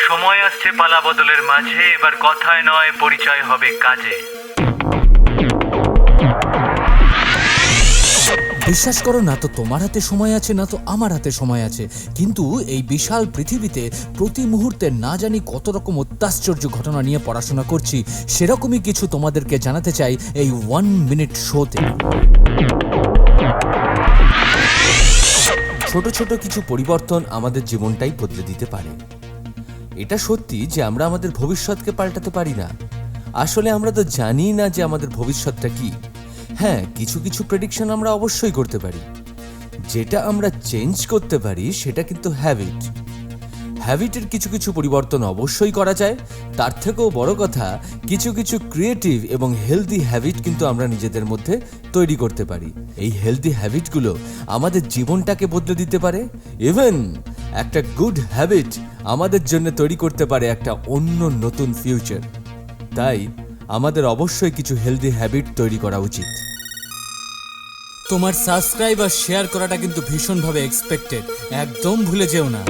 সময় আসছে পালা বদলের মাঝে, এবার কথায় নয় পরিচয় হবে কাজে। বিশ্বাস করো না তো তোমার হাতে সময় আছে, না তো আমার হাতে সময় আছে, কিন্তু এই বিশাল পৃথিবীতে প্রতি মুহূর্তে না জানি কত রকম অত্যাশ্চর্য ঘটনা নিয়ে পড়াশোনা করছি। সেরকমই কিছু তোমাদেরকে জানাতে চাই এই 1 মিনিট শোতে। ছোট ছোট কিছু পরিবর্তন আমাদের জীবনটাই বদলে দিতে পারে। এটা সত্যি যে আমরা আমাদের ভবিষ্যৎকে পাল্টাতে পারি না। আসলে আমরা তো জানি না যে আমাদের ভবিষ্যৎটা কি। হ্যাঁ, কিছু কিছু প্রেডিকশন আমরা অবশ্যই করতে পারি। যেটা আমরা চেঞ্জ করতে পারি সেটা কিন্তু হ্যাবিটের কিছু কিছু পরিবর্তন অবশ্যই করা যায়। তার থেকেও বড় কথা, কিছু কিছু ক্রিয়েটিভ এবং হেলদি হ্যাবিট কিন্তু আমরা নিজেদের মধ্যে তৈরি করতে পারি। এই হেলদি হ্যাবিটগুলো আমাদের জীবনটাকে বদলে দিতে পারে। ইভেন একটা গুড হ্যাবিট আমাদের জন্য তৈরি করতে পারে একটা অন্য নতুন ফিউচার। তাই আমাদের অবশ্যই কিছু হেলদি হ্যাবিট তৈরি করা উচিত। তোমার সাবস্ক্রাইব আর শেয়ার করাটা কিন্তু ভীষণভাবে এক্সপেক্টেড, একদম ভুলে যেও না।